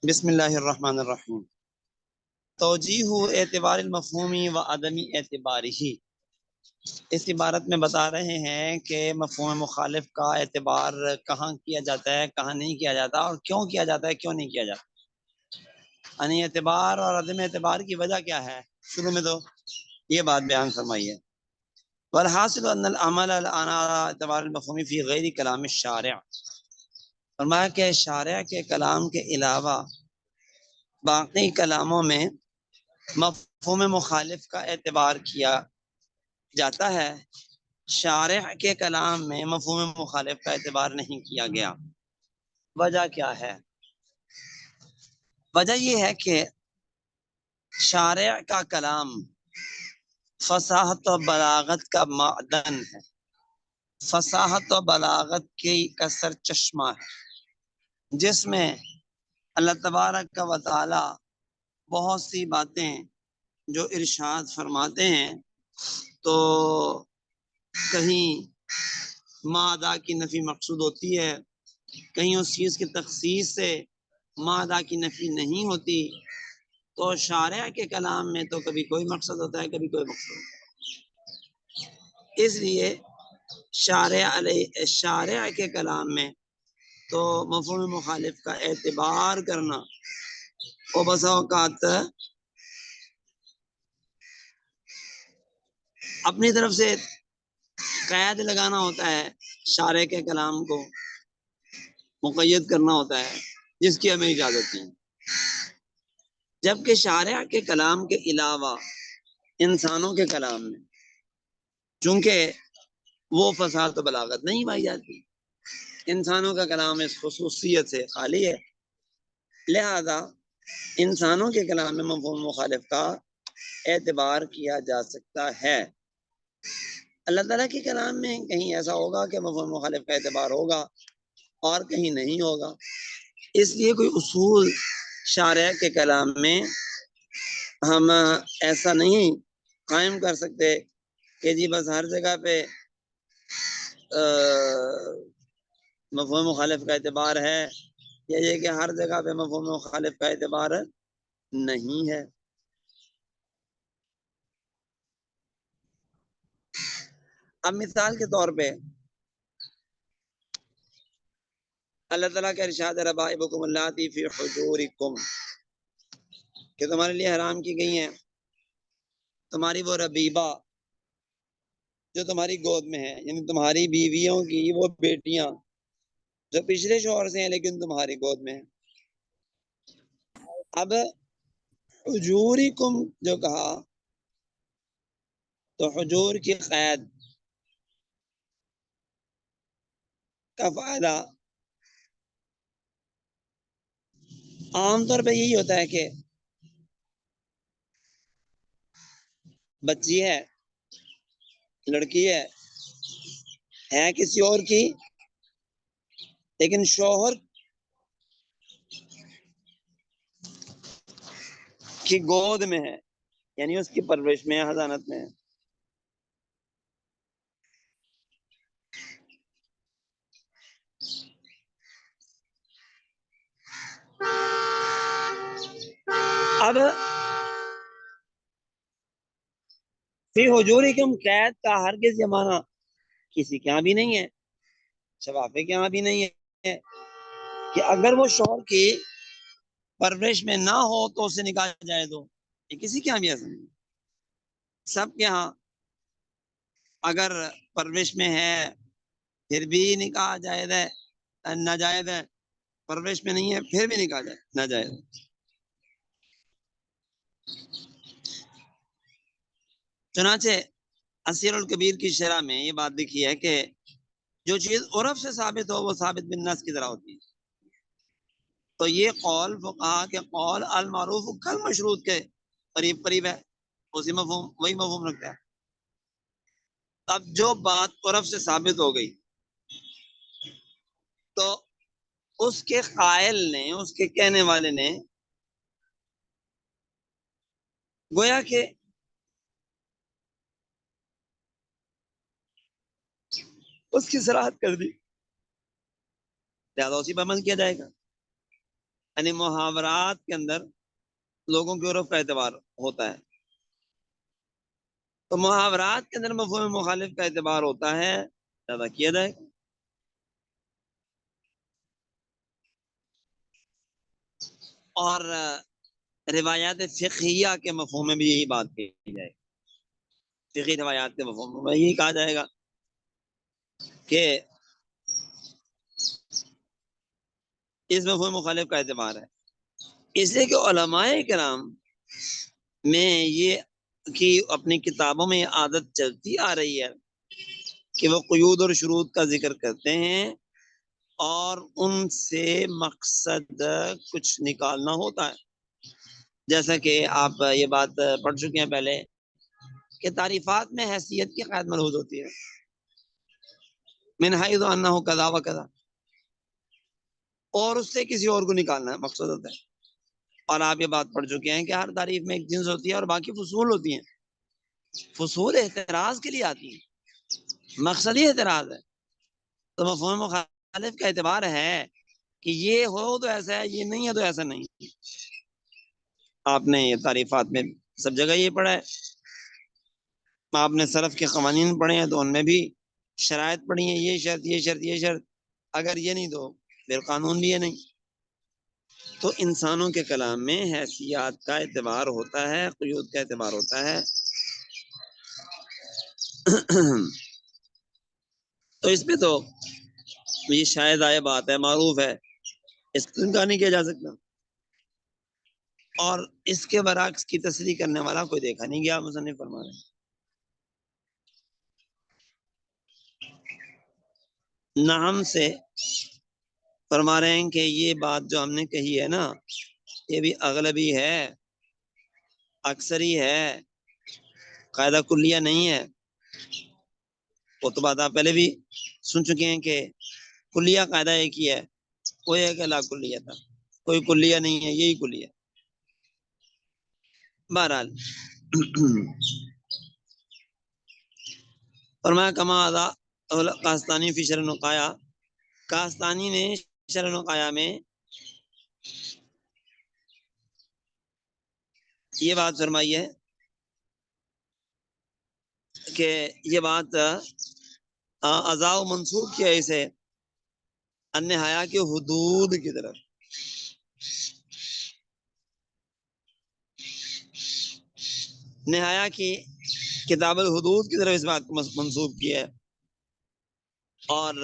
بسم اللہ الرحمن الرحیم۔ توجیہ اعتبار المفہومی و عدمی اعتبار ہی، اس عبارت میں بتا رہے ہیں کہ مفہوم مخالف کا اعتبار کہاں کیا جاتا ہے، کہاں نہیں کیا جاتا، اور کیوں کیا جاتا ہے، کیوں نہیں کیا جاتا، یعنی اعتبار اور عدم اعتبار کی وجہ کیا ہے۔ شروع میں تو یہ بات بیان فرمائیے، والحاصل ان العمل على اعتبار المفہومی فی غیر کلام الشارع، فرمایا کہ شارع کے کلام کے علاوہ باقی کلاموں میں مفہوم مخالف کا اعتبار کیا جاتا ہے، شارع کے کلام میں مفہوم مخالف کا اعتبار نہیں کیا گیا۔ وجہ کیا ہے؟ وجہ یہ ہے کہ شارع کا کلام فصاحت و بلاغت کا معدن ہے، فصاحت و بلاغت کی کا سر چشمہ ہے، جس میں اللہ تبارک و تعالی بہت سی باتیں جو ارشاد فرماتے ہیں تو کہیں مادہ کی نفی مقصود ہوتی ہے، کہیں اس چیز کی تخصیص سے مادہ کی نفی نہیں ہوتی، تو شارع کے کلام میں تو کبھی کوئی مقصد ہوتا ہے، کبھی کوئی مقصد ہوتا ہے۔ اس لیے شارع کے کلام میں تو مفہوم مخالف کا اعتبار کرنا وہ بسا اوقات اپنی طرف سے قید لگانا ہوتا ہے، شارع کے کلام کو مقید کرنا ہوتا ہے، جس کی ہمیں اجازت نہیں، جبکہ شارع کے کلام کے علاوہ انسانوں کے کلام میں چونکہ وہ فصاحت و بلاغت نہیں پائی جاتی، انسانوں کا کلام اس خصوصیت سے خالی ہے، لہذا انسانوں کے کلام میں مفہوم مخالف کا اعتبار کیا جا سکتا ہے۔ اللہ تعالیٰ کے کلام میں کہیں ایسا ہوگا کہ مفہوم مخالف کا اعتبار ہوگا اور کہیں نہیں ہوگا، اس لیے کوئی اصول شارع کے کلام میں ہم ایسا نہیں قائم کر سکتے کہ جی بس ہر جگہ پہ مفہوم مخالف کا اعتبار ہے، یا یہ کہ ہر جگہ پہ مفہوم مخالف کا اعتبار نہیں ہے۔ اب مثال کے طور پہ اللہ تعالیٰ کا ارشاد ہے ربائبکم اللاتی فی حجورکم، کہ تمہارے لیے حرام کی گئی ہیں تمہاری وہ ربیبہ جو تمہاری گود میں ہے، یعنی تمہاری بیویوں کی وہ بیٹیاں جو پچھلے شوہر سے ہیں لیکن تمہاری گود میں ہیں۔ اب حجورکم جو کہا تو حجور کی قید کا فائدہ عام طور پہ یہی ہوتا ہے کہ بچی ہے، لڑکی ہے کسی اور کی، لیکن شوہر کی گود میں ہے، یعنی اس کی پرورش میں، حضانت میں ہے۔ اب فی حجورکم قید کا ہرگز یہ معنی کسی کے یہاں بھی نہیں ہے، شفافے کے یہاں بھی نہیں ہے کہ اگر وہ شوہر کی پرورش میں نہ ہو تو اسے نکاح جائے دو، یہ کسی کے یہاں بھی ایسا نہیں، سب کے یہاں اگر پرورش میں ہے پھر بھی نکاح جائز ہے، ناجائز ہے، پرورش میں نہیں ہے پھر بھی نکاح ناجائز ہے۔ چنانچہ اسیر الکبیر کی شرح میں یہ بات لکھی ہے کہ جو چیز عرف سے ثابت ہو وہ ثابت بالنص کی طرح ہوتی ہے، تو یہ قول فقہا کے قول المعروف کل مشروط کے قریب قریب ہے، اسی مفہوم وہی مفہوم رکھتا ہے۔ اب جو بات عرف سے ثابت ہو گئی تو اس کے قائل نے، اس کے کہنے والے نے گویا کہ اس کی صراحت کر دی، لہٰذا اسی پر عمل کیا جائے گا۔ یعنی محاورات کے اندر لوگوں کے عرف کا اعتبار ہوتا ہے. تو محاورات کے اندر مفہوم مخالف کا اعتبار ہوتا ہے زیادہ کیا جائے. اور روایات فقہیہ کے مفہوم میں بھی یہی بات کہی جائے. فقہی روایات کے مفہوم میں یہی کہا جائے گا کہ اس مفہوم مخالف کا اعتبار ہے. اس لیے کہ علماء کرام میں یہ کہ اپنی کتابوں میں عادت چلتی آ رہی ہے کہ وہ قیود اور شروط کا ذکر کرتے ہیں اور ان سے مقصد کچھ نکالنا ہوتا ہے. جیسا کہ آپ یہ بات پڑھ چکے ہیں پہلے کہ تعریفات میں حیثیت کی قید ملحوظ ہوتی ہے. من حیث انہ کذا و کذا، اور اس سے کسی اور کو نکالنا ہے مقصد ہوتا ہے. اور آپ یہ بات پڑھ چکے ہیں کہ ہر تعریف میں ایک جنس ہوتی ہے اور باقی فصول ہوتی ہیں. فصول اعتراض کے لیے آتی ہیں، مقصدی اعتراض ہے. تو مفہوم مخالف کا اعتبار ہے کہ یہ ہو تو ایسا ہے، یہ نہیں ہے تو ایسا نہیں. آپ نے یہ تعریفات میں سب جگہ یہ پڑھا ہے. آپ نے سلف کے قوانین پڑھے ہیں تو ان میں بھی شرائط پڑھی ہیں، یہ شرط یہ شرط یہ شرط، اگر یہ نہیں تو پھر قانون بھی ہے نہیں. تو انسانوں کے کلام میں حیثیات کا اعتبار ہوتا ہے، قیود کا اعتبار ہوتا ہے. تو اس پہ تو یہ شاید آئے بات ہے، معروف ہے، اس کو انکار نہیں کیا جا سکتا. اور اس کے برعکس کی تصریح کرنے والا کوئی دیکھا نہیں گیا. مصنف فرما رہے ہیں نعم سے فرما رہے ہیں کہ یہ بات جو ہم نے کہی ہے نا، یہ بھی اغلبی ہے، اکثری ہے، قاعدہ کلیہ نہیں ہے. وہ تو بات آپ پہلے بھی سن چکے ہیں کہ کلیہ قاعدہ ایک ہی ہے، کوئی ہے کہ لا کلیہ تھا، کوئی کلیہ نہیں ہے، یہی کلیہ. بہرحال فرمایا کما ادا کاستانی فی شرح نقایا، کاستانی نے شرح نقایا میں یہ بات فرمائی ہے کہ یہ بات ازا و منسوخ کیا اسے النہایا کے حدود کی طرف. نہایا کی کتاب الحدود کی طرف اس بات کو منسوخ کیا ہے، اور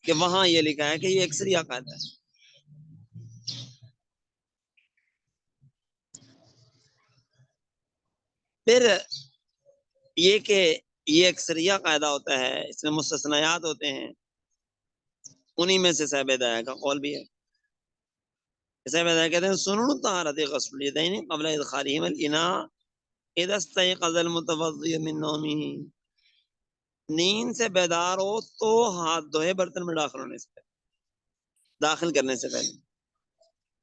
کہ وہاں یہ لکھا ہے کہ یہ اکثری عقائد ہے. پھر یہ کہ یہ اکثریہ قاعدہ ہوتا ہے، اس میں مستثنیات ہوتے ہیں، انہی میں سے صاحب ہدایہ کا قول بھی ہے. صاحب ہدایہ کہتے ہیں سنن طہارت غسل الیدین قبل ادخالہم الاناء اذا استيقظ المتوضئ من نومه، نیند سے بیدار ہو تو ہاتھ دھوئے برتن میں داخل کرنے سے پہلے.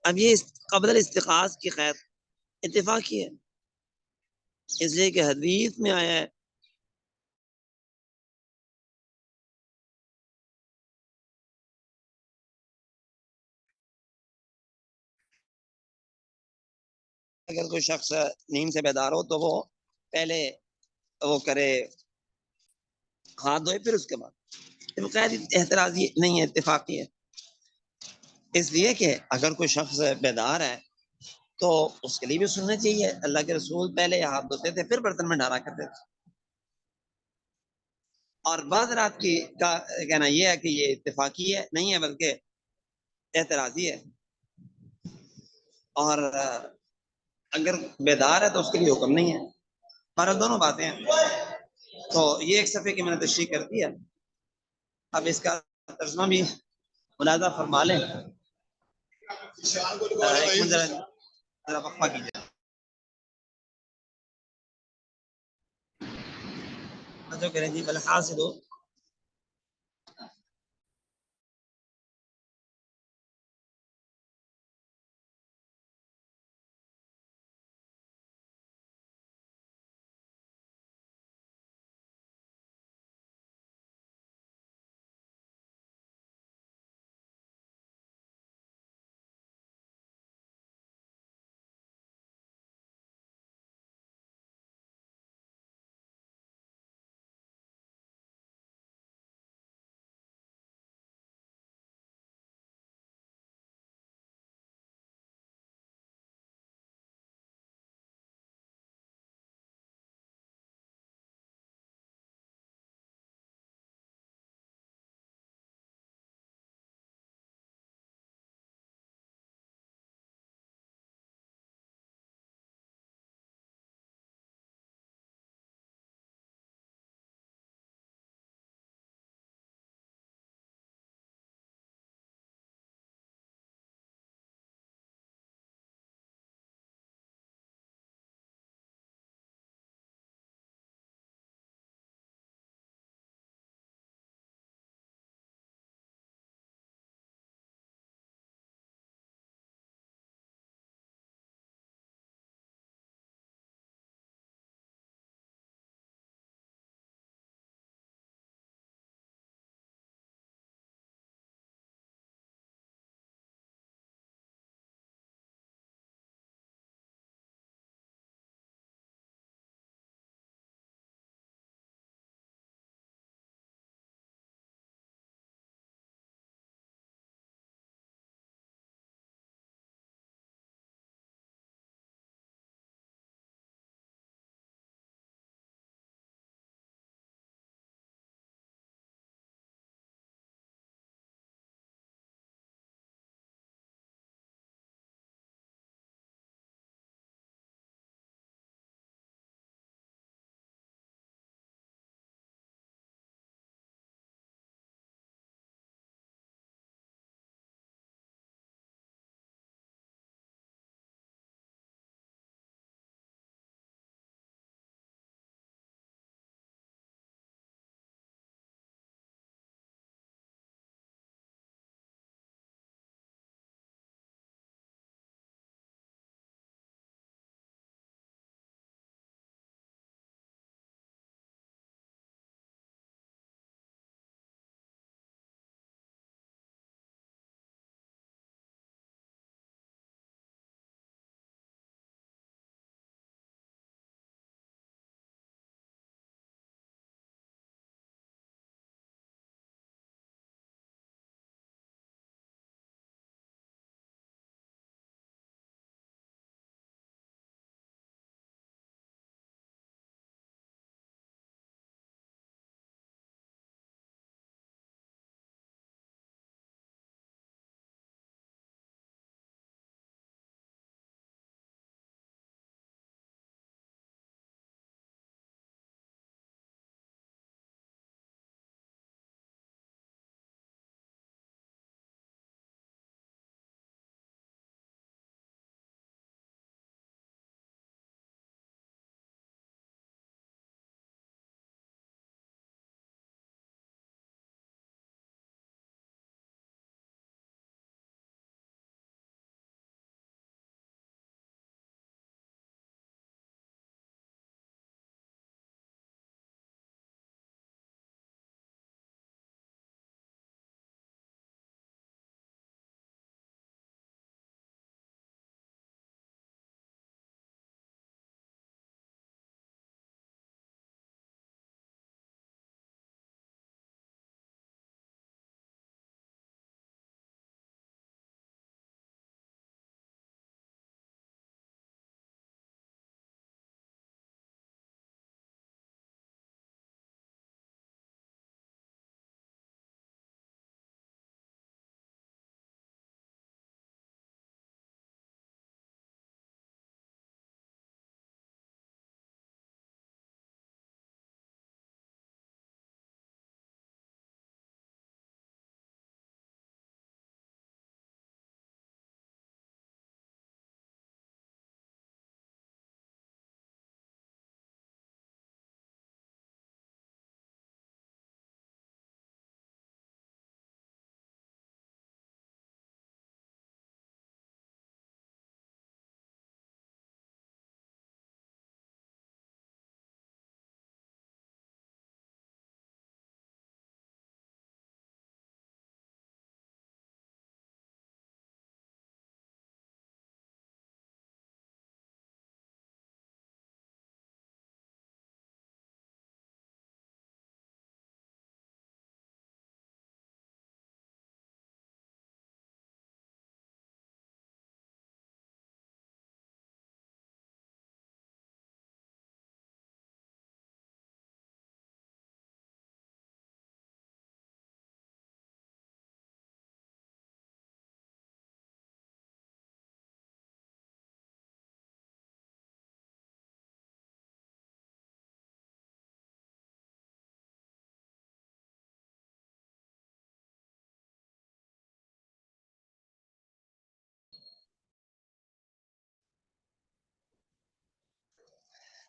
اب یہ قبل الاستيقاظ کی خیر اتفاقی ہے، اس لیے کہ حدیث میں آیا ہے اگر کوئی شخص نیند سے بیدار ہو تو وہ پہلے وہ کرے ہاتھ دھوئے پھر اس کے بعد. قید احتراضی نہیں ہے، اتفاقی ہے. اس لیے کہ اگر کوئی شخص بیدار ہے تو اس کے لیے بھی سننا چاہیے. اللہ کے رسول پہلے ہاتھ دھوتے تھے پھر برتن میں ڈالا کرتے تھے. اور بعض رات کی کا کہنا یہ ہے کہ یہ اتفاقی ہے، نہیں ہے بلکہ اعتراضی ہے. اور اگر بیدار ہے تو اس کے لیے حکم نہیں ہے. ہمارا دونوں باتیں ہیں. تو یہ ایک صفحے کی میں نے تشریح کر دی ہے. اب اس کا ترجمہ بھی ملاحظہ فرما لیں. ایک منٹ ذرا وقفہ کیجیے. جو کریں جی بالحاصل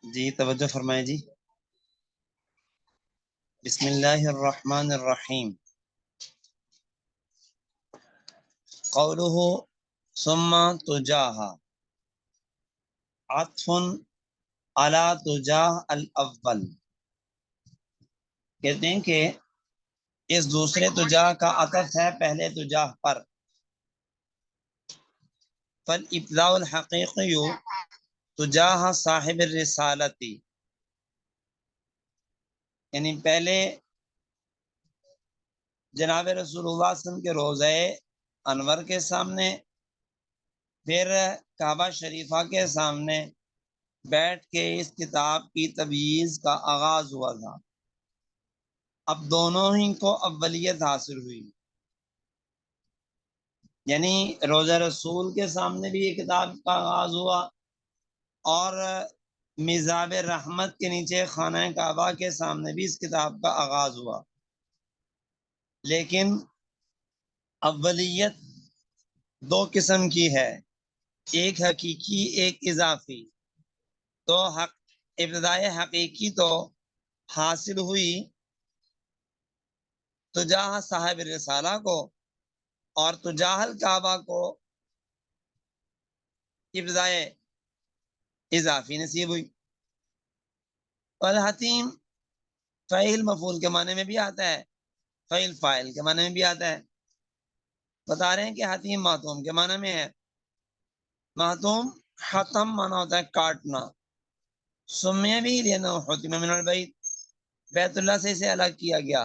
جی توجہ فرمائیں جی. بسم اللہ الرحمن الرحیم. قوله ثم تجاہ عطف علی تجاہ الاول. کہتے ہیں کہ اس دوسرے تجاہ کا عطف ہے پہلے تجاہ پر. فالابتداء الحقیقی تجاہ صاحب الرسالتی، یعنی پہلے جناب رسول اللہ صلی اللہ علیہ وسلم کے روضہ انور کے سامنے، پھر کعبہ شریفہ کے سامنے بیٹھ کے اس کتاب کی تبییض کا آغاز ہوا تھا. اب دونوں ہی کو اولیت حاصل ہوئی، یعنی روضہ رسول کے سامنے بھی یہ کتاب کا آغاز ہوا اور میزاب رحمت کے نیچے خانہ کعبہ کے سامنے بھی اس کتاب کا آغاز ہوا. لیکن اولیت دو قسم کی ہے، ایک حقیقی ایک اضافی. تو ابتدائے حقیقی تو حاصل ہوئی تجاہ صاحب رسالہ کو، اور تجاہ الکعبہ کو ابتدائے اضافی نصیب ہوئی. والحتیم فعیل مفعول کے معنی میں بھی آتا ہے، فعیل فاعل کے معنی میں بھی آتا ہے. بتا رہے ہیں کہ حتیم ماتوم کے معنی میں ہے. ماتوم حتم مانا ہوتا ہے کاٹنا. سمیہ بھی لینا حتم من البیت، بیت اللہ سے اسے الگ کیا گیا.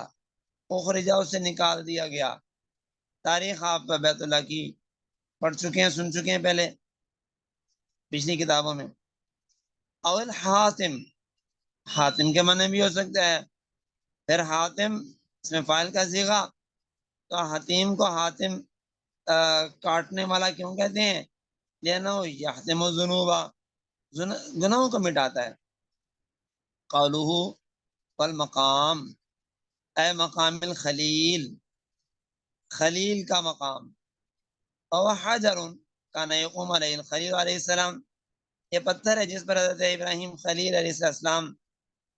اخرجا اسے نکال دیا گیا. تاریخ آپ بیت اللہ کی پڑھ چکے ہیں، سن چکے ہیں پہلے پچھلی کتابوں میں. اول حاتم، حاتم کے معنی بھی ہو سکتا ہے. پھر حاتم اس میں فاعل کا صیغہ، تو حتیم کو حاتم کاٹنے والا کیوں کہتے ہیں؟ لینا یحتم الذنوب، گناہوں کو مٹاتا ہے. قولہ والمقام اے مقام الخلیل، خلیل کا مقام. اور حجر کان یقوم علیہ الخلیل علیہ السلام، یہ پتھر ہے جس پر حضرت ابراہیم خلیل علیہ السلام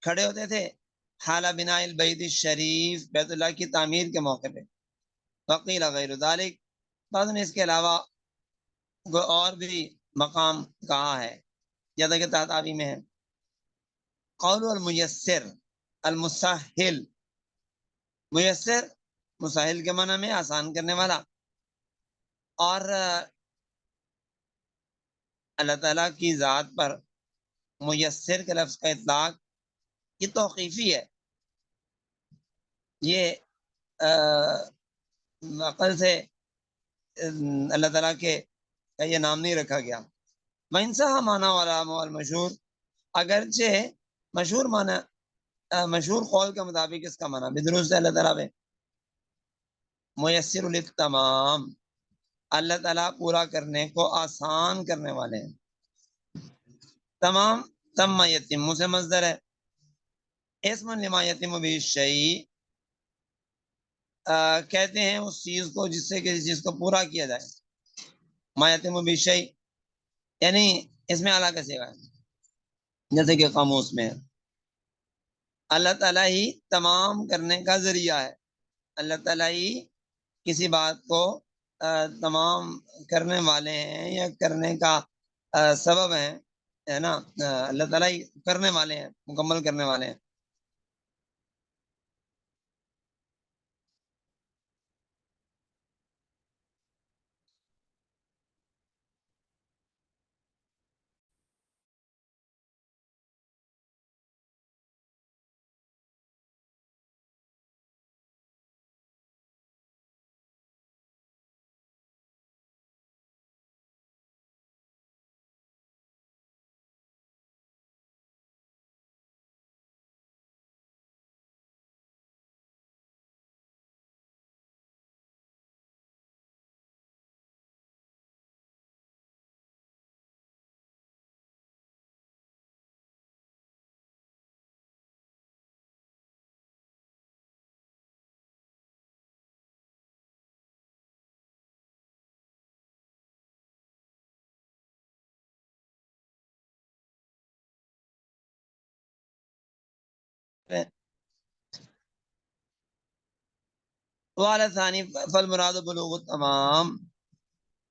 کھڑے ہوتے تھے حال بناء البیت الشریف، بیت اللہ کی تعمیر کے موقع پہ. وقیل غیر ذالک، بعض نے اس کے علاوہ اور بھی مقام کہا ہے، جیسا کہ تحتابی میں ہے. قول المیسر المسہل، میسر مساہل کے معنی میں آسان کرنے والا. اور اللہ تعالیٰ کی ذات پر میسر کے لفظ کا اطلاق یہ توقیفی ہے، یہ عقل سے اللہ تعالیٰ کے یہ نام نہیں رکھا گیا. وَإِنْ معنی والا مول مشہور، اگرچہ مشہور معنی مشہور قول کے مطابق اس کا معنی بھی درست ہے. اللہ تعالیٰ پہ میسر للتمام، اللہ تعالیٰ پورا کرنے کو آسان کرنے والے ہیں. تمام تم یتیم سے مصدر ہے. اسم لما یتیم بالشیء، کہتے ہیں اس چیز کو جس سے کسی چیز کو پورا کیا جائے. ما یتیم بالشیء یعنی اس میں اعلیٰ کا صیغہ ہے، جیسے کہ قاموس میں ہے. اللہ تعالیٰ ہی تمام کرنے کا ذریعہ ہے. اللہ تعالیٰ ہی کسی بات کو تمام کرنے والے ہیں یا کرنے کا سبب ہے نا. اللہ تعالیٰ ہی کرنے والے ہیں، مکمل کرنے والے ہیں. والا ثانی فالمراد بلوغ التمام،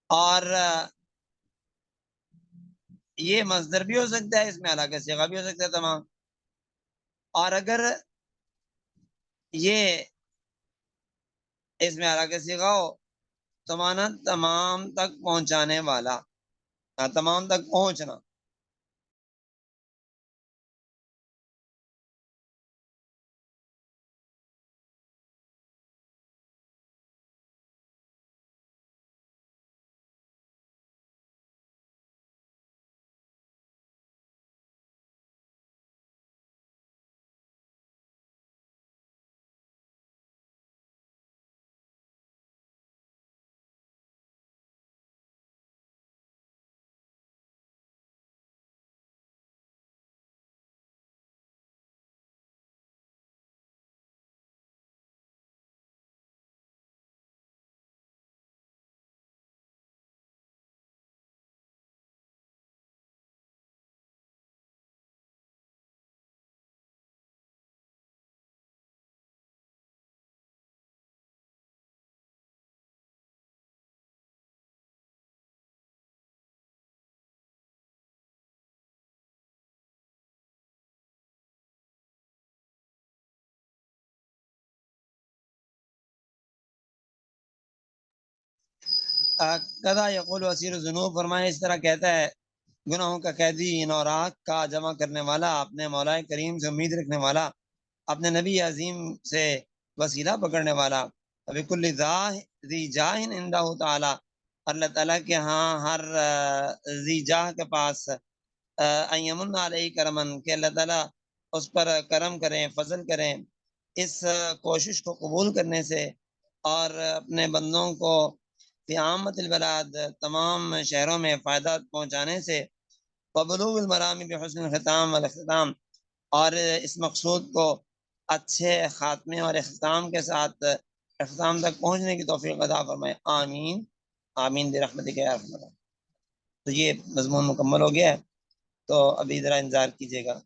اور یہ مصدر بھی ہو سکتا ہے، اس میں علاقہ صیغہ بھی ہو سکتا ہے تمام، اور اگر یہ اس میں علاقہ صیغہ ہو تو مانا تمام تک پہنچانے والا، تمام تک پہنچنا. کدا یقول وسیر الذنوب، فرمائے اس طرح کہتا ہے گناہوں کا قیدی، نوراق کا جمع کرنے والا، اپنے مولا کریم سے امید رکھنے والا، اپنے نبی عظیم سے وسیلہ پکڑنے والا، بکل ذی جاہ عندہ تعالی، اللہ تعالیٰ کے ہاں ہر ذی جاہ کے پاس، ایمن علیہ کرمن، کہ اللہ تعالیٰ اس پر کرم کریں، فضل کریں، اس کوشش کو قبول کرنے سے اور اپنے بندوں کو فی عامت البلاد، تمام شہروں میں فائدہ پہنچانے سے، وبلوغ المرام بحسن الختام والاختتام، اور اس مقصود کو اچھے خاتمے اور اختتام کے ساتھ اختتام تک پہنچنے کی توفیق عطا فرمائے، آمین آمین برحمتک یا ارحم الراحمین. تو یہ مضمون مکمل ہو گیا ہے، تو ابھی ذرا انتظار کیجیے گا.